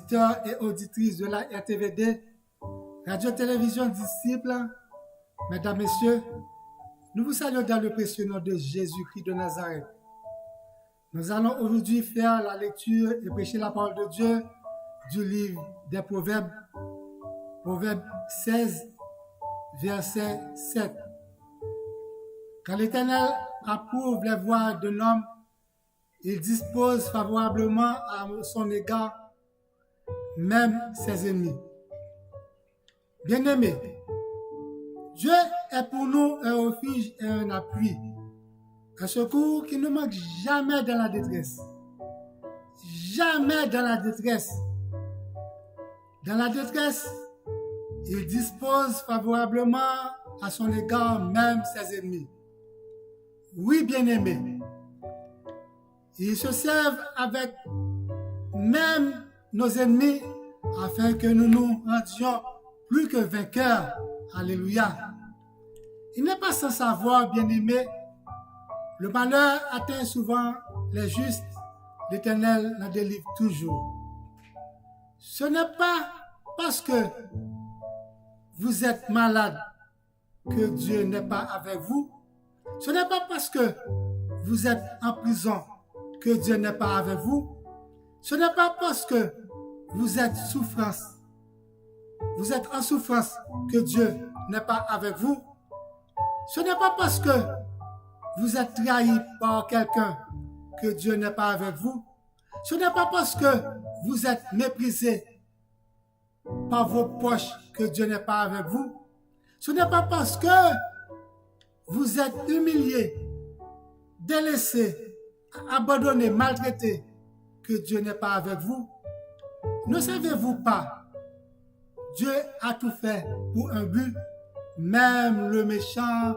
auditeurs et auditrices de la RTVD, Radio-Télévision Disciples, Mesdames, Messieurs, nous vous saluons dans le précieux nom de Jésus-Christ de Nazareth. Nous allons aujourd'hui faire la lecture et prêcher la parole de Dieu du livre des Proverbes, Proverbe 16, verset 7. Quand l'Éternel approuve les voies d'un homme, il dispose favorablement à son égard, même ses ennemis. Bien-aimés, Dieu est pour nous un refuge et un appui, un secours qui ne manque jamais dans la détresse. Jamais dans la détresse. Dans la détresse, il dispose favorablement à son égard même ses ennemis. Oui, bien-aimés, il se servent avec même nos ennemis afin que nous nous rendions plus que vainqueurs. Alléluia. Il n'est pas sans savoir, bien-aimés, le malheur atteint souvent les justes, l'Éternel la délivre toujours. Ce n'est pas parce que vous êtes malade que Dieu n'est pas avec vous. Ce n'est pas parce que vous êtes en prison que Dieu n'est pas avec vous. Ce n'est pas parce que vous êtes en souffrance que Dieu n'est pas avec vous. Ce n'est pas parce que vous êtes trahi par quelqu'un que Dieu n'est pas avec vous. Ce n'est pas parce que vous êtes méprisé par vos proches que Dieu n'est pas avec vous. Ce n'est pas parce que vous êtes humilié, délaissé, abandonné, maltraité que Dieu n'est pas avec vous. Ne savez-vous pas? Dieu a tout fait pour un but, même le méchant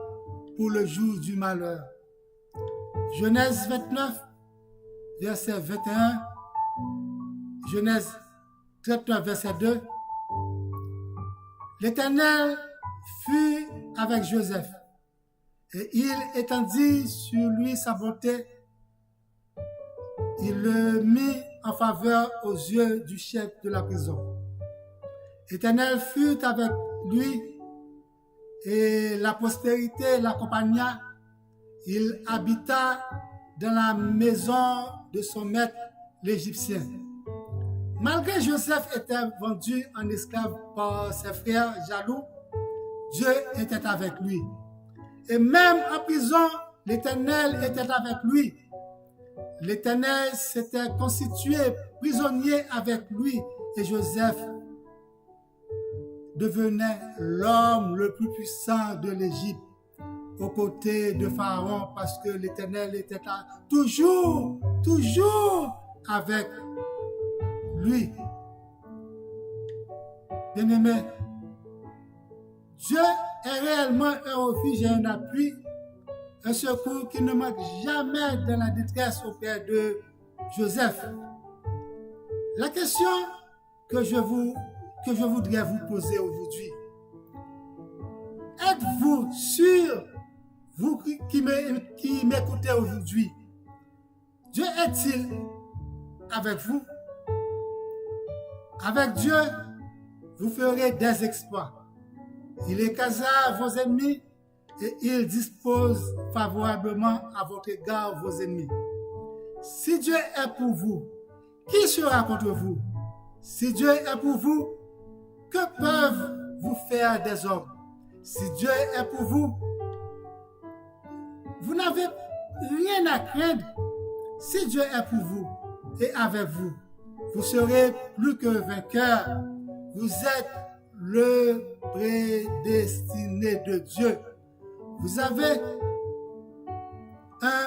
pour le jour du malheur. Genèse 29, verset 21, Genèse 39, verset 2. L'Éternel fut avec Joseph, et il étendit sur lui sa bonté. Il le mit en faveur aux yeux du chef de la prison. L'Éternel fut avec lui, et la postérité l'accompagna. Il habita dans la maison de son maître, l'Égyptien. Malgré Joseph était vendu en esclave par ses frères jaloux, Dieu était avec lui. Et même en prison, l'Éternel était avec lui. L'Éternel s'était constitué prisonnier avec lui et Joseph devenait l'homme le plus puissant de l'Égypte aux côtés de Pharaon parce que l'Éternel était là, toujours avec lui. Bien-aimé, Dieu est réellement un refuge et un appui, un secours qui ne manque jamais dans la détresse auprès de Joseph. La question que je voudrais vous poser aujourd'hui, êtes-vous sûr, vous qui m'écoutez aujourd'hui, Dieu est-il avec vous? Avec Dieu, vous ferez des exploits. Il écrasera vos ennemis et il dispose favorablement à votre égard vos ennemis. Si Dieu est pour vous, qui sera contre vous? Si Dieu est pour vous, que peuvent vous faire des hommes? Si Dieu est pour vous, vous n'avez rien à craindre. Si Dieu est pour vous et avec vous, vous serez plus que vainqueurs. Vous êtes le prédestiné de Dieu. Vous avez un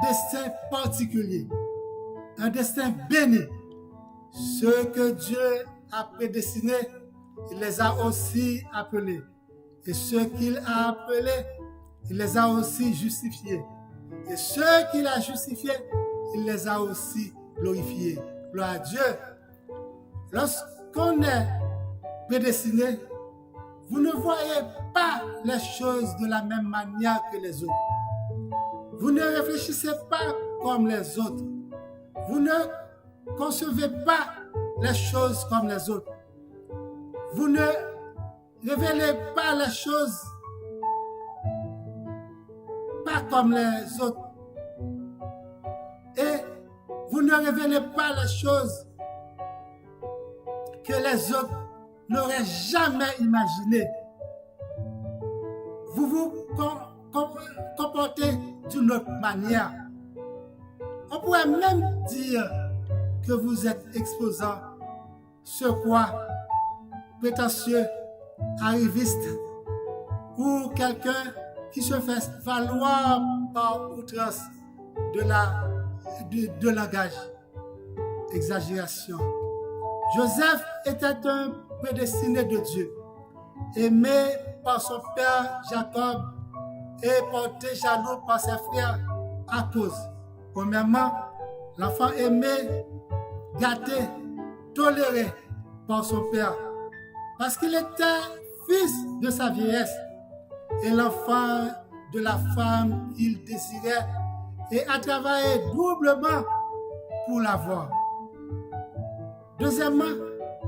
destin particulier, un destin béni. Ceux que Dieu a prédestinés, il les a aussi appelés. Et ceux qu'il a appelés, il les a aussi justifiés. Et ceux qu'il a justifiés, il les a aussi glorifiés. Gloire à Dieu. Lorsqu'on est prédestiné, vous ne voyez pas les choses de la même manière que les autres. Vous ne réfléchissez pas comme les autres. Vous ne concevez pas les choses comme les autres. Vous ne révélez pas les choses pas comme les autres. Et vous ne révélez pas les choses que les autres n'auraient jamais imaginées. Vous vous comportez d'une autre manière. On pourrait même dire que vous êtes exposant, quoi, prétentieux, arriviste, ou quelqu'un qui se fait valoir par outrance de langage. Exagération. Joseph était un prédestiné de Dieu, aimé par son père Jacob et porté jaloux par ses frères à cause, premièrement, l'enfant aimé, gâté, toléré par son père, parce qu'il était fils de sa vieillesse et l'enfant de la femme qu'il désirait et a travaillé doublement pour l'avoir. Deuxièmement,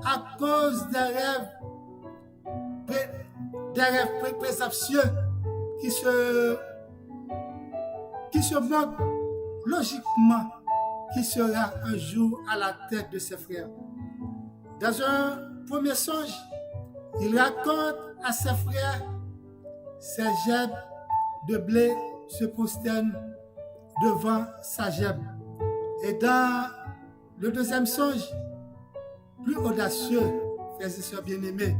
à cause des rêves présomptueux qui se montrent logiquement qui sera un jour à la tête de ses frères. Dans un premier songe, il raconte à ses frères ses gerbes de blé se prosternent devant sa gerbe. Et dans le deuxième songe, plus audacieux, frères et sœurs bien-aimés,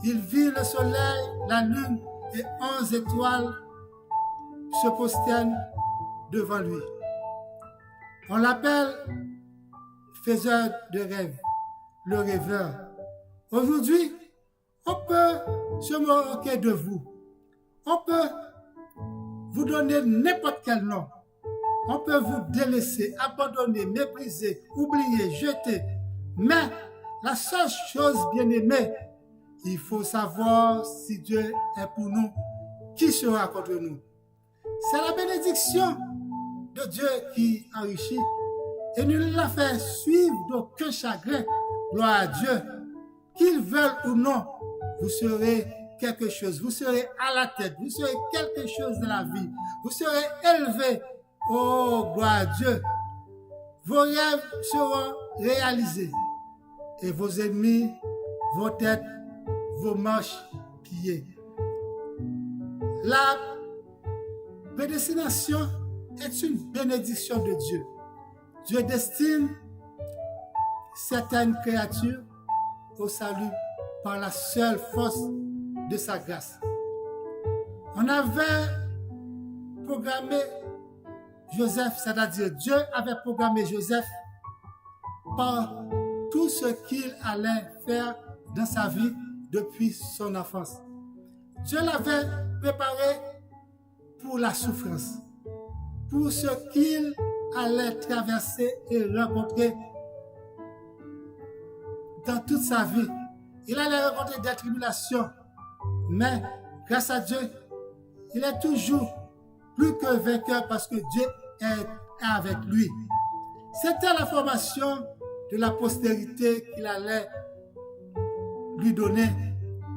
il vit le soleil, la lune et 11 étoiles se prosternent devant lui. On l'appelle faiseur de rêves, le rêveur. Aujourd'hui, on peut se moquer de vous. On peut vous donner n'importe quel nom. On peut vous délaisser, abandonner, mépriser, oublier, jeter. Mais la seule chose, bien-aimée, il faut savoir si Dieu est pour nous, qui sera contre nous. C'est la bénédiction de Dieu qui enrichit et ne la fait suivre d'aucun chagrin. Gloire à Dieu. Qu'il veuille ou non, vous serez quelque chose. Vous serez à la tête. Vous serez quelque chose de la vie. Vous serez élevé. Oh, gloire à Dieu. Vos rêves seront réalisés et vos ennemis vont être vos marches pillées. La prédestination est une bénédiction de Dieu. Dieu destine certaines créatures au salut par la seule force de sa grâce. On avait programmé Joseph, c'est-à-dire Dieu avait programmé Joseph par tout ce qu'il allait faire dans sa vie depuis son enfance. Dieu l'avait préparé pour la souffrance, pour ce qu'il allait traverser et rencontrer dans toute sa vie. Il allait rencontrer des tribulations, mais grâce à Dieu, il est toujours plus que vainqueur parce que Dieu est avec lui. C'était la formation de la postérité qu'il allait lui donner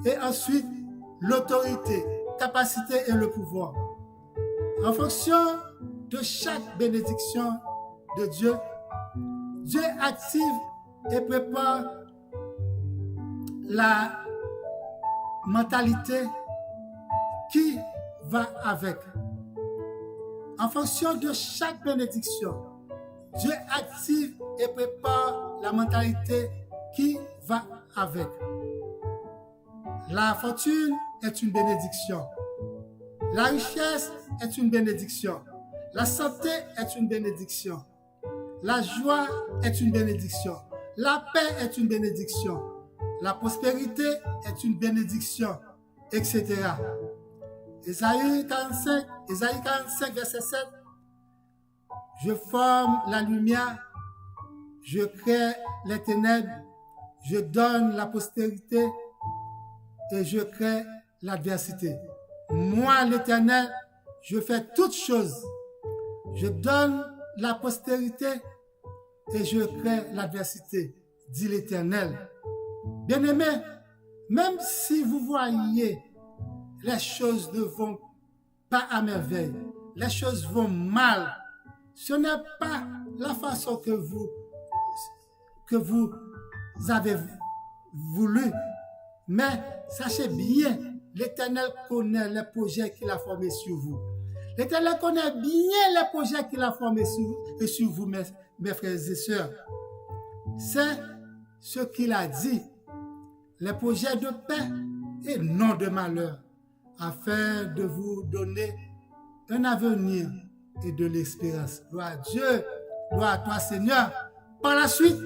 et ensuite l'autorité, capacité et le pouvoir. En fonction de chaque bénédiction de Dieu, Dieu active et prépare la mentalité qui va avec. En fonction de chaque bénédiction, Dieu active et prépare la mentalité qui va avec. La fortune est une bénédiction. La richesse est une bénédiction. La santé est une bénédiction. La joie est une bénédiction. La paix est une bénédiction. La prospérité est une bénédiction, etc. Ésaïe 45, verset 7. Je forme la lumière, je crée les ténèbres, je donne la postérité et je crée l'adversité. Moi, l'Éternel, je fais toutes choses. Je donne la postérité et je crée l'adversité. dit l'Éternel. Bien-aimés, même si vous voyez les choses ne vont pas à merveille, les choses vont mal, ce n'est pas la façon que vous avez voulu, mais sachez bien, l'Éternel connaît les projets qu'il a formés sur vous. L'Éternel connaît bien les projets qu'il a formés sur vous, mes frères et sœurs. C'est ce qu'il a dit, les projets de paix et non de malheur, afin de vous donner un avenir et de l'espérance. Gloire à Dieu, gloire à toi Seigneur. Par la suite,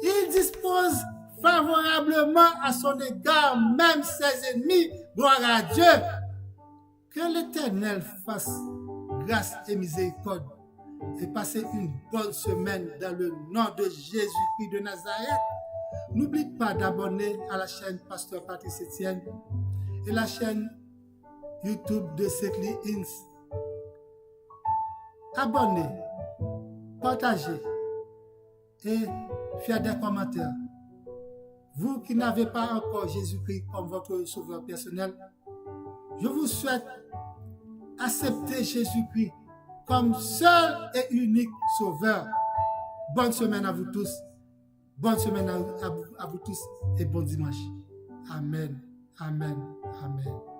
il dispose favorablement à son égard, même ses ennemis. Gloire à Dieu. Que l'Éternel fasse grâce et miséricorde et passer une bonne semaine dans le nom de Jésus-Christ de Nazareth. N'oublie pas d'abonner à la chaîne Pasteur Patrice Etienne et la chaîne YouTube de Sekli Inns. Abonnez, partagez et faites des commentaires. Vous qui n'avez pas encore Jésus-Christ comme votre sauveur personnel, je vous souhaite accepter Jésus-Christ comme seul et unique sauveur. Bonne semaine à vous tous. Bonne semaine à vous tous et bon dimanche. Amen. Amen. Amen.